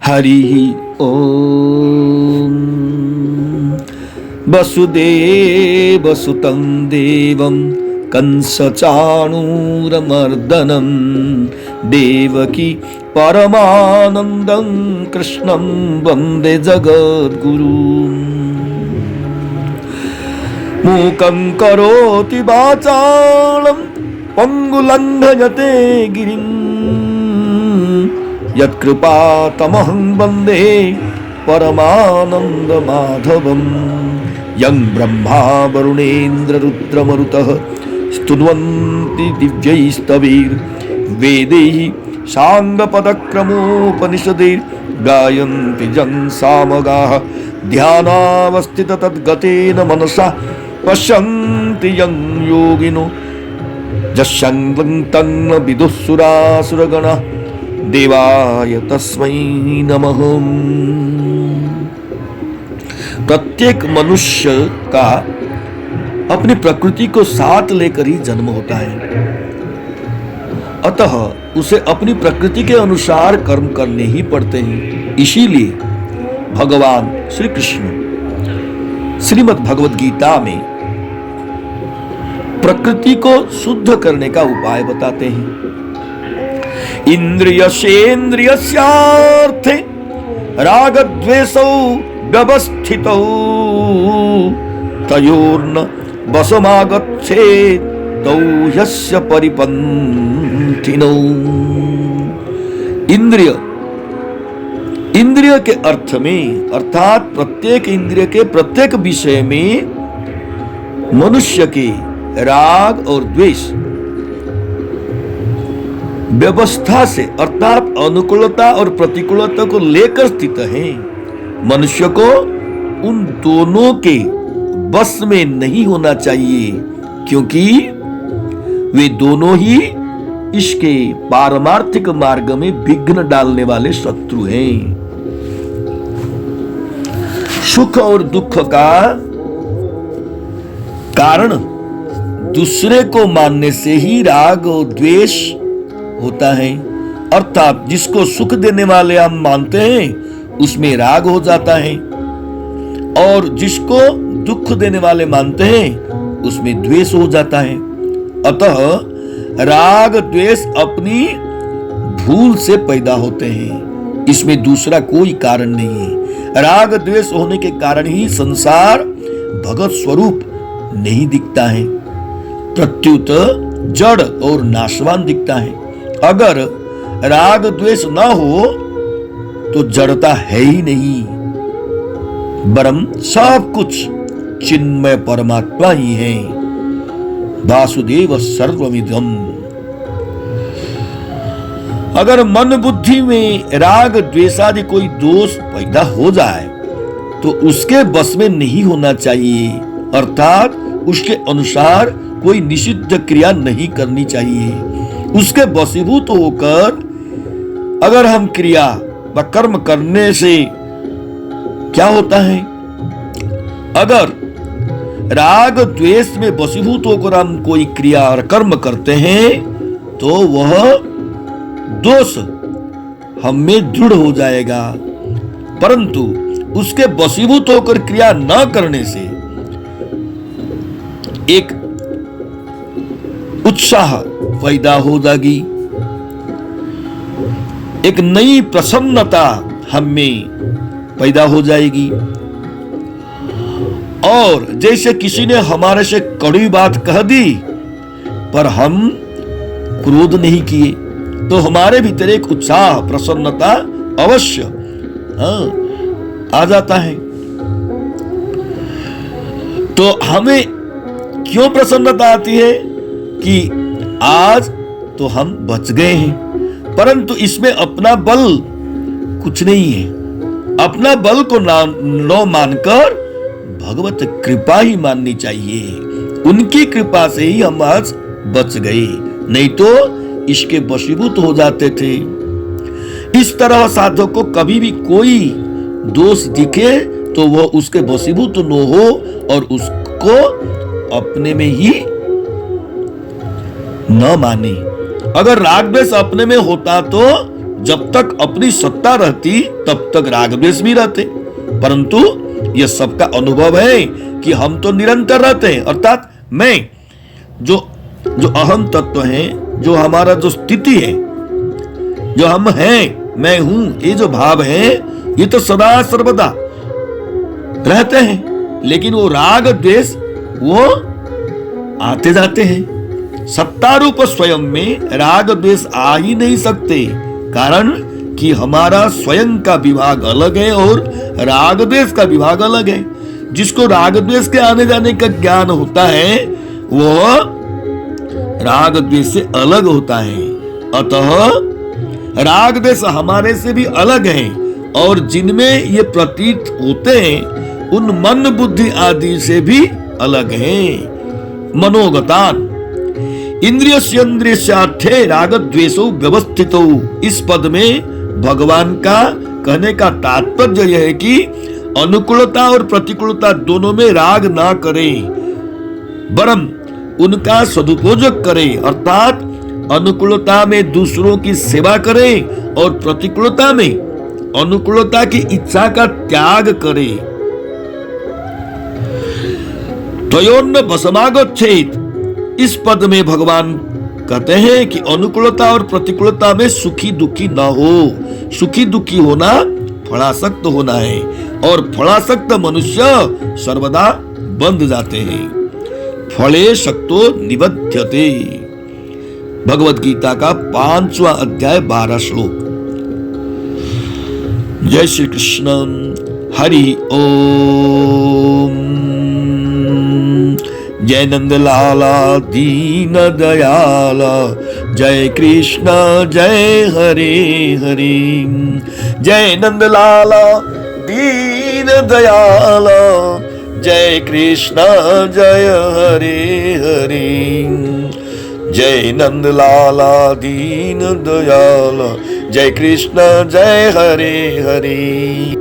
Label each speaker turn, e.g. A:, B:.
A: हरि ओम। वसुदेवसुतं देवं कंसचाणूरमर्दनं देवकी परमानन्दं कृष्णं वन्दे जगद्गुरुम्। मूकं करोति वाचालं पङ्गुलङ्घयते गिरिं यत्कृपातमहं वन्दे परमानन्दमाधवम्। यं ब्रह्मा वरुणेन्द्र रुद्रमरुतः स्तुन्वन्ति दिव्यैस्तवैर्वेदैः साङ्गपदक्रमोपनिषदैर्गायन्ति यं सामगाः। ध्यानावस्थित तद्गतेन मनसा पश्यन्ति यं योगिनो यस्यं तन्न विदुःसुरासुरगणः। देवाय तस्मै नमः। प्रत्येक मनुष्य का अपनी प्रकृति को साथ लेकर ही जन्म होता है, अतः उसे अपनी प्रकृति के अनुसार कर्म करने ही पड़ते हैं। इसीलिए भगवान श्री कृष्ण श्रीमद् भगवद गीता में प्रकृति को शुद्ध करने का उपाय बताते हैं। इंद्रियस्येन्द्रियस्यार्थे रागद्वेषौ व्यवस्थितौ तयोर्न वशमागच्छेत् तौ ह्यस्य परिपन्थिनौ। इंद्रिय के अर्थ में अर्थात प्रत्येक इंद्रिय के प्रत्येक विषय में मनुष्य के राग और द्वेष व्यवस्था से अर्थात अनुकूलता और प्रतिकूलता को लेकर स्थित है। मनुष्य को उन दोनों के बस में नहीं होना चाहिए, क्योंकि वे दोनों ही इसके पारमार्थिक मार्ग में विघ्न डालने वाले शत्रु हैं। सुख और दुख का कारण दूसरे को मानने से ही राग और द्वेष होता है। अर्थात जिसको सुख देने वाले हम मानते हैं उसमें राग हो जाता है, और जिसको दुख देने वाले मानते हैं उसमें द्वेष हो जाता है। अतः राग द्वेष अपनी भूल से पैदा होते हैं, इसमें दूसरा कोई कारण नहीं है। राग द्वेष होने के कारण ही संसार भगत स्वरूप नहीं दिखता है, प्रत्युत जड़ और नाशवान दिखता है। अगर राग द्वेष न हो तो जड़ता है ही नहीं, वरम सब कुछ चिन्मय परमात्मा ही है। वासुदेव सर्वमिदं। अगर मन बुद्धि में राग द्वेषादि कोई दोष पैदा हो जाए तो उसके बस में नहीं होना चाहिए, अर्थात उसके अनुसार कोई निषिद्ध क्रिया नहीं करनी चाहिए। उसके वशीभूत होकर अगर हम क्रिया व कर्म करने से क्या होता है, अगर राग द्वेष में वशीभूत होकर हम कोई क्रिया और कर्म करते हैं तो वह दोष हम में दृढ़ हो जाएगा, परंतु उसके वशीभूत होकर क्रिया न करने से एक उत्साह पैदा हो जाएगी, एक नई प्रसन्नता हम में पैदा हो जाएगी। और जैसे किसी ने हमारे से कड़वी बात कह दी पर हम क्रोध नहीं किए तो हमारे भीतर एक उत्साह प्रसन्नता अवश्य आ जाता है। तो हमें क्यों प्रसन्नता आती है कि आज तो हम बच गए हैं, परंतु इसमें अपना बल कुछ नहीं है। अपना बल को न मानकर भगवत कृपा ही माननी चाहिए। उनकी कृपा से ही हम आज बच गए, नहीं तो इसके वशीभूत हो जाते थे। इस तरह साधक को कभी भी कोई दोष दिखे तो वह उसके वशीभूत न हो और उसको अपने में ही न माने। अगर राग द्वेष अपने में होता तो जब तक अपनी सत्ता रहती तब तक राग द्वेष भी रहते, परंतु यह सबका अनुभव है कि हम तो निरंतर रहते हैं, अर्थात मैं जो अहम तत्व है, जो हमारा जो स्थिति है, जो हम हैं, मैं हूं, ये जो भाव है, ये तो सदा सर्वदा रहते हैं, लेकिन वो राग द्वेष वो आते जाते हैं। सत्तारूप स्वयं में राग द्वेष आ ही नहीं सकते, कारण कि हमारा स्वयं का विभाग अलग है और राग द्वेष का विभाग अलग है। जिसको राग द्वेष के आने जाने का ज्ञान होता है वो राग द्वेष से अलग होता है। अतः राग द्वेष हमारे से भी अलग है, और जिनमें ये प्रतीत होते हैं उन मन बुद्धि आदि से भी अलग हैं। मनोगतान इंद्रियस्येन्द्रियस्यार्थे राग द्वेषो व्यवस्थितो, इस पद में भगवान का कहने का तात्पर्य यह है कि अनुकूलता और प्रतिकूलता दोनों में राग ना करें, वरन उनका सदुपयोग करें, अर्थात अनुकूलता में दूसरों की सेवा करें और प्रतिकूलता में अनुकूलता की इच्छा का त्याग करें। त्वयोन्न भस्मागच्छेत्, इस पद में भगवान कहते हैं कि अनुकूलता और प्रतिकूलता में सुखी दुखी ना हो। सुखी दुखी होना फलासक्त होना है, और फलासक्त मनुष्य सर्वदा बंध जाते हैं। फले शक्तो निबध्यते, भगवत गीता का 5वां अध्याय 12 श्लोक। जय श्री कृष्ण। हरि ओम। जय नंदलाला दीन दयाला, जय कृष्ण जय हरे हरे। जय नंदलाला दीन दयाला, जय कृष्ण जय हरे हरे। जय नंदलाला दीन दयाला, जय कृष्ण जय हरे हरे।